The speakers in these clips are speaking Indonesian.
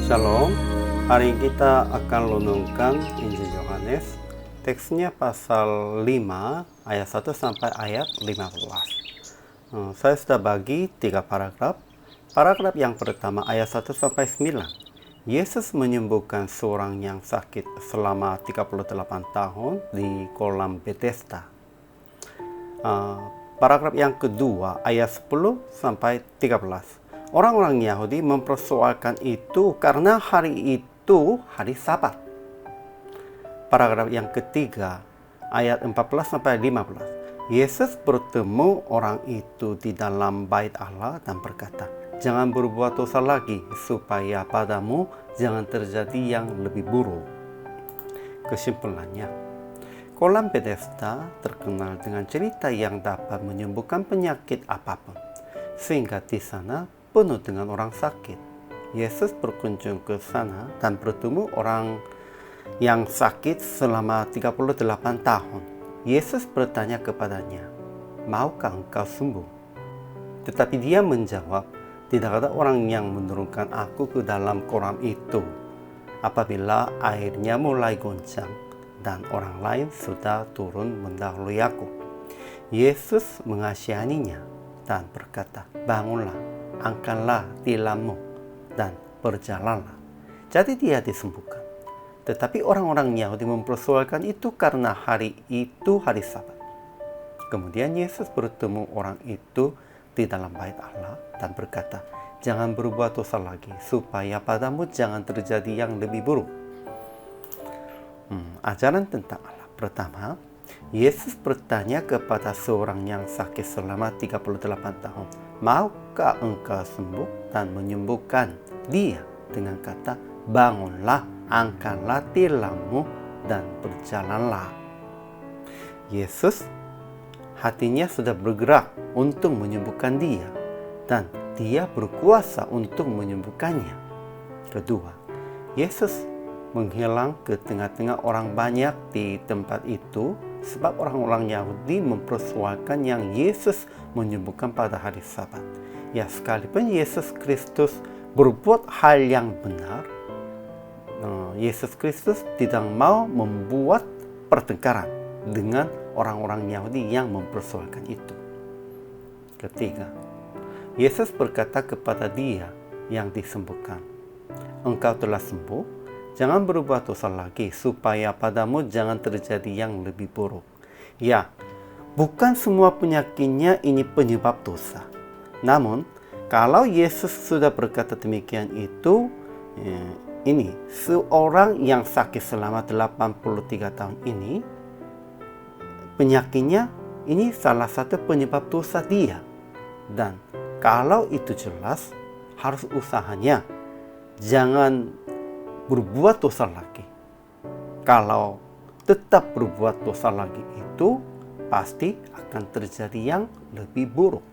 Shalom, hari kita akan renungkan Injil Yohanes. Teksnya pasal 5 ayat 1 sampai ayat 15. Saya sudah bagi 3 paragraf. Paragraf yang pertama ayat 1 sampai 9. Yesus menyembuhkan seorang yang sakit selama 38 tahun di kolam Bethesda. Paragraf yang kedua ayat 10 sampai 13. Orang-orang Yahudi mempersoalkan itu karena hari itu hari Sabat. Paragraf yang ketiga ayat 14 sampai 15. Yesus bertemu orang itu di dalam bait Allah dan berkata, "Jangan berbuat dosa lagi supaya padamu jangan terjadi yang lebih buruk." Kesimpulannya, kolam Bethesda terkenal dengan cerita yang dapat menyembuhkan penyakit apapun, sehingga di sana penuh dengan orang sakit. Yesus berkunjung ke sana dan bertemu orang yang sakit selama 38 tahun. Yesus bertanya kepadanya, "Maukah engkau sembuh?" Tetapi dia menjawab, "Tidak ada orang yang menurunkan aku ke dalam kolam itu apabila airnya mulai goncang dan orang lain sudah turun mendahului aku." Yesus mengasihaninya dan berkata, "Bangunlah, angkatlah tilammu dan berjalanlah." Jadi dia disembuhkan. Tetapi orang-orang Yahudi mempersoalkan itu karena hari itu hari Sabat. Kemudian Yesus bertemu orang itu di dalam bait Allah dan berkata, "Jangan berbuat dosa lagi supaya padamu jangan terjadi yang lebih buruk." Ajaran tentang Allah. Pertama, Yesus bertanya kepada seorang yang sakit selama 38 tahun, "Maukah engkau sembuh?" dan menyembuhkan dia dengan kata, "Bangunlah, angkatlah tilammu dan berjalanlah." Yesus hatinya sudah bergerak untuk menyembuhkan dia dan dia berkuasa untuk menyembuhkannya. Kedua, Yesus menghilang ke tengah-tengah orang banyak di tempat itu sebab orang-orang Yahudi mempersoalkan yang Yesus menyembuhkan pada hari Sabat. Ya, sekalipun Yesus Kristus berbuat hal yang benar, Yesus Kristus tidak mau membuat pertengkaran dengan orang-orang Yahudi yang mempersoalkan itu. Ketiga, Yesus berkata kepada dia yang disembuhkan, "Engkau telah sembuh, jangan berbuat dosa lagi supaya padamu jangan terjadi yang lebih buruk." Ya, bukan semua penyakitnya ini penyebab dosa. Namun, kalau Yesus sudah berkata demikian itu, ini seorang yang sakit selama 83 tahun ini, penyakitnya ini salah satu penyebab dosa dia. Dan kalau itu jelas, harus usahanya jangan berbuat dosa lagi. Kalau tetap berbuat dosa lagi itu pasti akan terjadi yang lebih buruk.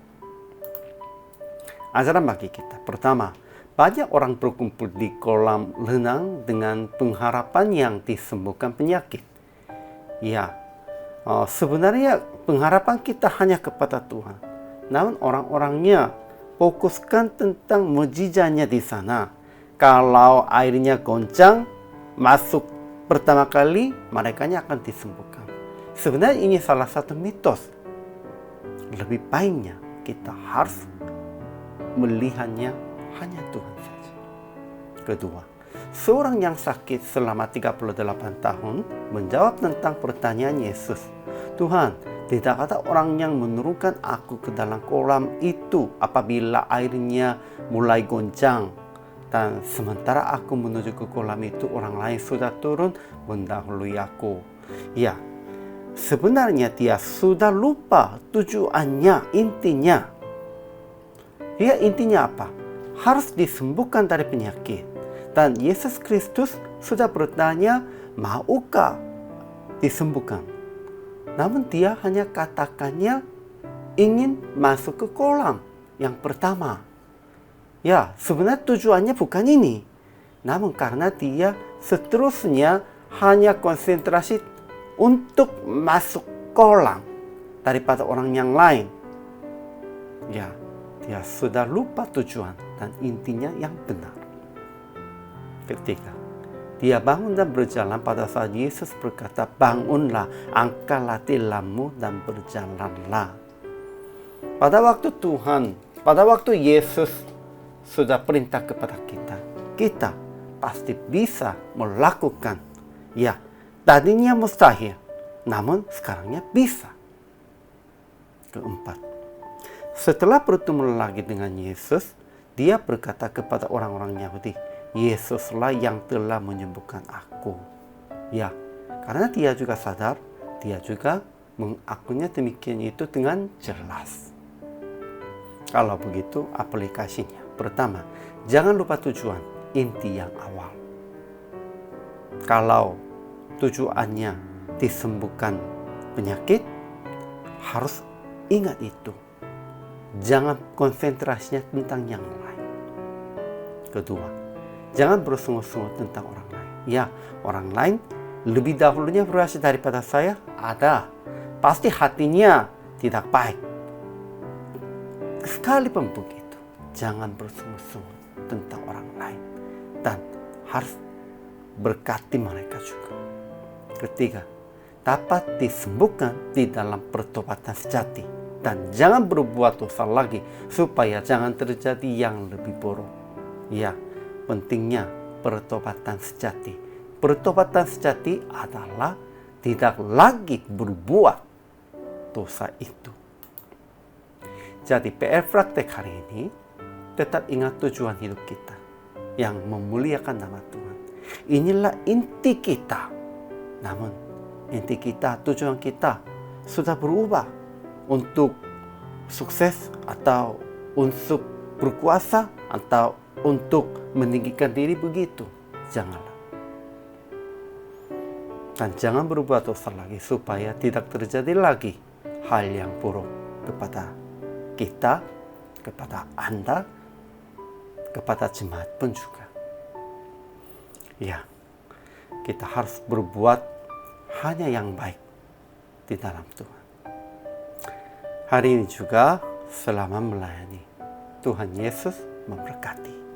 Ajaran bagi kita. Pertama, banyak orang berkumpul di kolam renang dengan pengharapan yang disembuhkan penyakit. Ya, sebenarnya pengharapan kita hanya kepada Tuhan. Namun orang-orangnya fokuskan tentang mujizatnya di sana. Kalau airnya goncang, masuk pertama kali, mereka akan disembuhkan. Sebenarnya ini salah satu mitos. Lebih baiknya kita harus melihatnya hanya Tuhan saja. Kedua, seorang yang sakit selama 38 tahun menjawab tentang pertanyaan Yesus. "Tuhan, tidak ada orang yang menurunkan aku ke dalam kolam itu apabila airnya mulai goncang. Dan sementara aku menuju ke kolam itu, orang lain sudah turun mendahului aku." Ya, sebenarnya dia sudah lupa tujuannya, intinya. Ya, intinya apa? Harus disembuhkan dari penyakit. Dan Yesus Kristus sudah bertanya, "Maukah disembuhkan?" Namun dia hanya katakannya ingin masuk ke kolam yang pertama. Ya, sebenarnya tujuannya bukan ini. Namun karena dia seterusnya hanya konsentrasi untuk masuk kolam daripada orang yang lain. Ya, dia sudah lupa tujuan dan intinya yang benar. Ketiga, dia bangun dan berjalan pada saat Yesus berkata, bangunlah, angkatlah tilammu dan berjalanlah. Pada waktu Yesus sudah perintah kepada kita, kita pasti bisa melakukan. Ya, tadinya mustahil, namun sekarangnya bisa. Keempat, setelah bertemu lagi dengan Yesus, dia berkata kepada orang-orang Yahudi, Yesuslah yang telah menyembuhkan aku. Ya, karena dia juga sadar, dia juga mengakuinya demikian itu dengan jelas. Kalau begitu aplikasinya. Pertama, jangan lupa tujuan, inti yang awal. Kalau tujuannya disembuhkan penyakit, harus ingat itu. Jangan konsentrasinya tentang yang lain. Kedua, jangan bersungut-sungut tentang orang lain. Ya, orang lain lebih dahulunya berhasil daripada saya, ada. Pasti hatinya tidak baik. Sekalipun begitu, jangan bersungut-sungut tentang orang lain. Dan harus berkati mereka juga. Ketiga, dapat disembuhkan di dalam pertobatan sejati. Dan jangan berbuat dosa lagi, supaya jangan terjadi yang lebih buruk. Ya, pentingnya pertobatan sejati. Pertobatan sejati adalah tidak lagi berbuat dosa itu. Jadi PR praktek hari ini, tetap ingat tujuan hidup kita yang memuliakan nama Tuhan. Inilah inti kita. Namun inti kita, tujuan kita sudah berubah untuk sukses atau untuk berkuasa atau untuk meninggikan diri, begitu. Janganlah. Dan jangan berbuat dosa lagi supaya tidak terjadi lagi hal yang buruk kepada kita, kepada Anda, kepada jemaat pun juga. Ya, kita harus berbuat hanya yang baik di dalam Tuhan. Hari ini juga selama melayani, Tuhan Yesus memberkati.